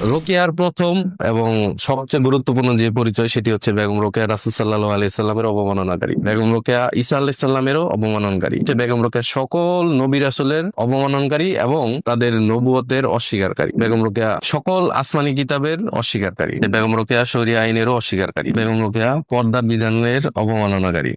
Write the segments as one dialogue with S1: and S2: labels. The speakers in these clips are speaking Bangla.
S1: রোকেয়ার প্রথম এবং সবচেয়ে গুরুত্বপূর্ণ যে পরিচয় সেটি হচ্ছে বেগম রোকেয়া রাসূল সাল্লাল্লাহু আলাইহি সাল্লামের অবমাননাকারী। বেগম রোকেয়া ঈসা আলাইহিস সালামেরও অবমাননকারী। বেগম রোকেয়া সকল নবী রাসূলের অবমাননকারী এবং তাদের নবুয়তের অস্বীকারী। বেগম রোকেয়া সকল আসমানি কিতাবের অস্বীকারী। বেগম রোকেয়া শরিয়া আইনেরও অস্বীকারী। বেগম রোকেয়া পর্দার বিধানের অবমাননাকারী।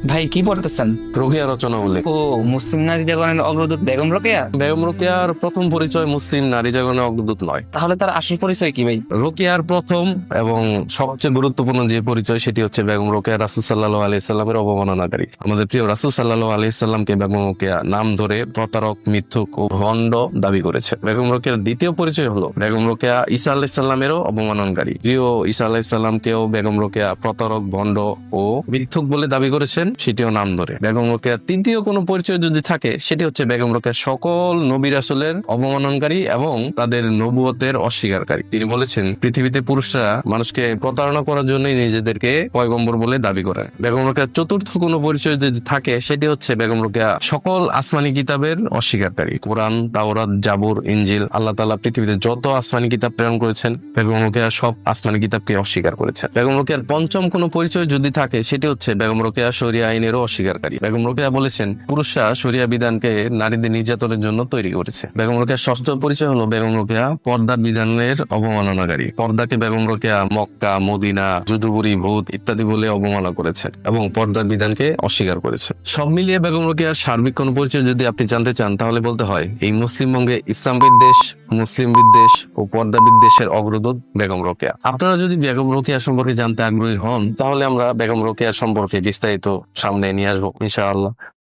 S2: ভাই কি পড়তেছেন?
S1: রোকেয়া রচনা উল্লেখ।
S2: ও, মুসলিম নারী জাগরণের অগ্রদূত বেগম রোকেয়া।
S1: বেগম রোকেয়ার প্রথম পরিচয় মুসলিম নারী জাগরণের অগ্রদূত নয়।
S2: তাহলে তার আসল পরিচয় কি ভাই?
S1: রোকেয়ার প্রথম এবং সবচেয়ে গুরুত্বপূর্ণ যে পরিচয় সেটি হচ্ছে বেগম রোকেয়া রাসূল সাল্লাল্লাহু আলাইহি সাল্লামের অবমাননাকারী। আমাদের প্রিয় রাসূল সাল্লাল্লাহু আলাইহি সাল্লামকে বেগম রোকেয়া নাম ধরে প্রতারক, মিথ্যুক ও ভণ্ড দাবি করেছে। বেগম রোকেয়ার দ্বিতীয় পরিচয় হলো বেগম রোকেয়া ঈসা আলাইহিস সালামেরও অবমাননকারী। প্রিয় ঈসা আলাইহিস সালামকেও বেগম রোকেয়া প্রতারক, ভণ্ড ও মিথ্যুক বলে দাবি করেছেন, সেটিও নাম ধরে। বেগম রোকেয়ার তৃতীয় কোনো পরিচয় যদি থাকে সেটি হচ্ছে বেগম রোকেয়া সকল নবী রাসূলের অবমাননকারী এবং তাদের নবুয়তের অস্বীকারী। তিনি বলেছেন, পৃথিবীতে পুরুষরা মানুষকে প্রতারণা করার জন্যই নিজেদেরকে পয়গম্বর বলে দাবি করে। বেগম রোকেয়ার চতুর্থ কোনো পরিচয় যদি থাকে সেটি হচ্ছে বেগম রোকেয়া সকল আসমানি কিতাবের অস্বীকারী। কোরআন, তাওরাত, জাবুর, ইনজিল, আল্লাহ তাআলা পৃথিবীতে যত আসমানি কিতাব প্রেরণ করেছেন বেগম রোকেয়া সব আসমানি কিতাবকে অস্বীকার করেছেন। বেগম রোকেয়ার পঞ্চম কোনো পরিচয় যদি থাকে সেটি হচ্ছে বেগম রোকেয়া শরিয়া আইনেরও অস্বীকারী। বেগম রোকেয়া বলেছেন, পুরুষরা শরিয়া বিধানকে নারীদের নির্যাতনের জন্য তৈরি করেছে। বেগম রোকেয়ার ষষ্ঠ পরিচয় হলো বেগম রোকেয়া পর্দার বিধানের অবমাননাকারী। পর্দাকে বেগম রোকেয়া মক্কা, মদিনা, জুজুবুরি, ভূত ইত্যাদি বলে অবমাননা করেছেন এবং পর্দার বিধানকে অস্বীকার করেছে। সব মিলিয়ে বেগম রোকেয়ার সার্বিক কোন পরিচয় যদি আপনি জানতে চান তাহলে বলতে হয়, এই মুসলিমবঙ্গে ইসলাম বিদ্বেষ, মুসলিম বিদ্বেষ ও পর্দা বিদ্বেষের অগ্রদূত বেগম রোকেয়া। আপনারা যদি বেগম রোকেয়া সম্পর্কে জানতে আগ্রহী হন তাহলে আমরা বেগম রোকেয়া সম্পর্কে বিস্তারিত সামনে নিয়ে আসবো ইনশাআল্লাহ।